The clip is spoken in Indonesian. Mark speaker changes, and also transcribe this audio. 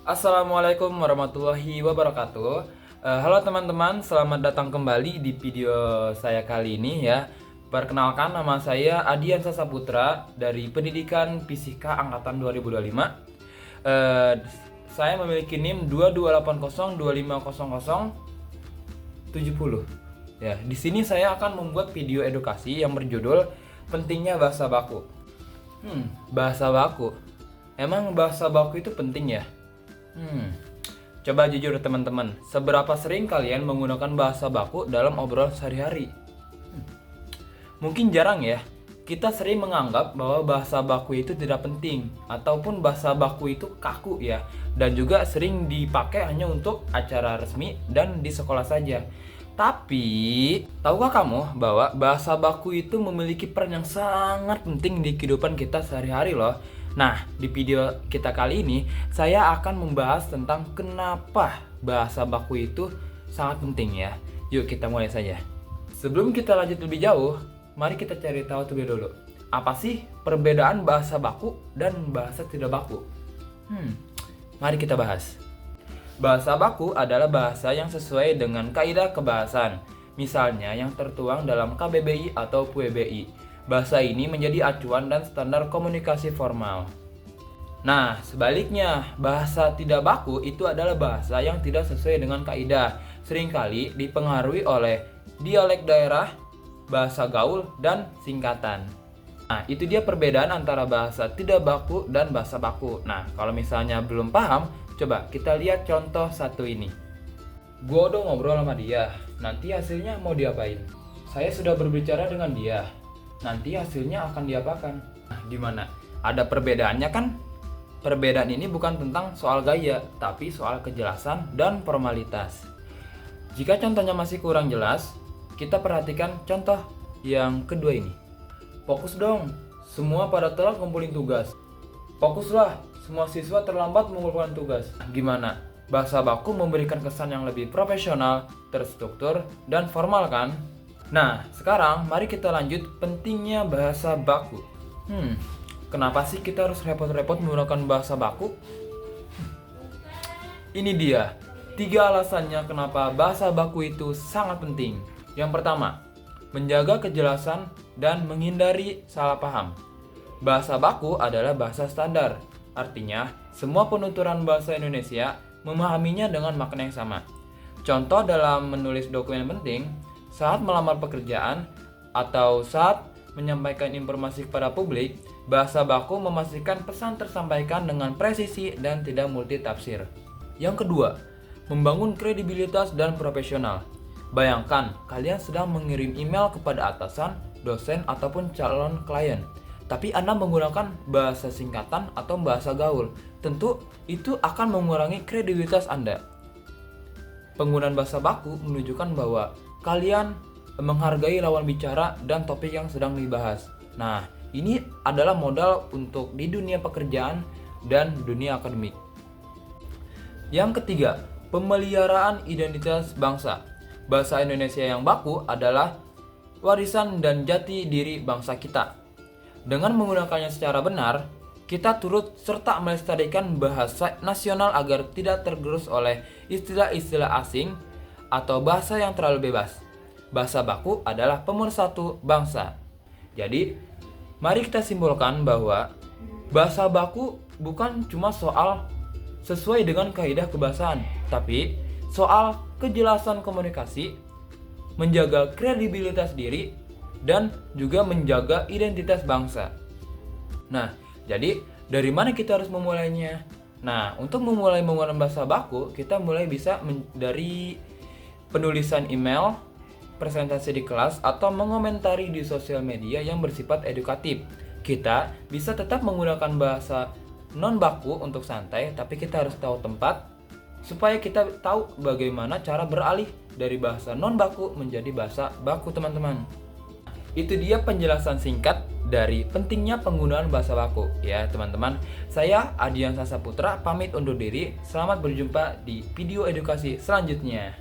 Speaker 1: Assalamualaikum warahmatullahi wabarakatuh. Halo teman-teman, selamat datang kembali di video saya kali ini ya. Perkenalkan, nama saya Adiansa Saputra dari Pendidikan Fisika Angkatan 2025. Saya memiliki NIM 2280250070. Ya, di sini saya akan membuat video edukasi yang berjudul Pentingnya Bahasa Baku. Bahasa baku. Emang bahasa baku itu penting ya? Coba jujur teman-teman, seberapa sering kalian menggunakan bahasa baku dalam obrolan sehari-hari? Mungkin jarang ya. Kita sering menganggap bahwa bahasa baku itu tidak penting, ataupun bahasa baku itu kaku ya, dan juga sering dipakai hanya untuk acara resmi dan di sekolah saja. Tapi, tahukah kamu bahwa bahasa baku itu memiliki peran yang sangat penting di kehidupan kita sehari-hari loh? Nah, di video kita kali ini, saya akan membahas tentang kenapa bahasa baku itu sangat penting ya. Yuk kita mulai saja. Sebelum kita lanjut lebih jauh, mari kita cari tahu terlebih dulu. Apa sih perbedaan bahasa baku dan bahasa tidak baku? Mari kita bahas. Bahasa baku adalah bahasa yang sesuai dengan kaidah kebahasan, misalnya yang tertuang dalam KBBI atau PUBI. Bahasa ini menjadi acuan dan standar komunikasi formal. Nah, sebaliknya, bahasa tidak baku itu adalah bahasa yang tidak sesuai dengan kaidah, seringkali dipengaruhi oleh dialek daerah, bahasa gaul, dan singkatan. Nah, itu dia perbedaan antara bahasa tidak baku dan bahasa baku. Nah, kalau misalnya belum paham, coba kita lihat contoh satu ini. Gua udah ngobrol sama dia, nanti hasilnya mau diapain? Saya sudah berbicara dengan dia, nanti hasilnya akan diapakan? Nah, gimana? Ada perbedaannya kan? Perbedaan ini bukan tentang soal gaya, tapi soal kejelasan dan formalitas. Jika contohnya masih kurang jelas, kita perhatikan contoh yang kedua ini. Fokus dong, semua pada telat ngumpulin tugas. Fokuslah, semua siswa terlambat mengumpulkan tugas. Gimana? Bahasa baku memberikan kesan yang lebih profesional, terstruktur, dan formal kan? Nah, sekarang mari kita lanjut pentingnya bahasa baku. Kenapa sih kita harus repot-repot menggunakan bahasa baku? Ini dia, 3 alasannya kenapa bahasa baku itu sangat penting. Yang pertama, menjaga kejelasan dan menghindari salah paham. Bahasa baku adalah bahasa standar, artinya semua penuturan bahasa Indonesia memahaminya dengan makna yang sama. Contoh dalam menulis dokumen penting, saat melamar pekerjaan, atau saat menyampaikan informasi kepada publik, bahasa baku memastikan pesan tersampaikan dengan presisi dan tidak multitafsir. Yang kedua, membangun kredibilitas dan profesional. Bayangkan, kalian sedang mengirim email kepada atasan, dosen, ataupun calon klien. Tapi Anda menggunakan bahasa singkatan atau bahasa gaul. Tentu itu akan mengurangi kredibilitas Anda. Penggunaan bahasa baku menunjukkan bahwa kalian menghargai lawan bicara dan topik yang sedang dibahas. Nah, ini adalah modal untuk di dunia pekerjaan dan dunia akademik. Yang ketiga, pemeliharaan identitas bangsa. Bahasa Indonesia yang baku adalah warisan dan jati diri bangsa kita. Dengan menggunakannya secara benar, kita turut serta melestarikan bahasa nasional agar tidak tergerus oleh istilah-istilah asing atau bahasa yang terlalu bebas. Bahasa baku adalah pemersatu bangsa. Jadi, mari kita simpulkan bahwa bahasa baku bukan cuma soal sesuai dengan kaidah kebahasaan, tapi soal kejelasan komunikasi, menjaga kredibilitas diri, dan juga menjaga identitas bangsa. Nah, jadi dari mana kita harus memulainya? Nah, untuk memulai menggunakan bahasa baku, kita mulai bisa dari penulisan email, presentasi di kelas, atau mengomentari di sosial media yang bersifat edukatif. Kita bisa tetap menggunakan bahasa non baku untuk santai, tapi kita harus tahu tempat supaya kita tahu bagaimana cara beralih dari bahasa non baku menjadi bahasa baku, teman-teman. Itu dia penjelasan singkat dari pentingnya penggunaan bahasa baku ya, teman-teman. Saya Adiansa Saputra pamit undur diri. Selamat berjumpa di video edukasi selanjutnya.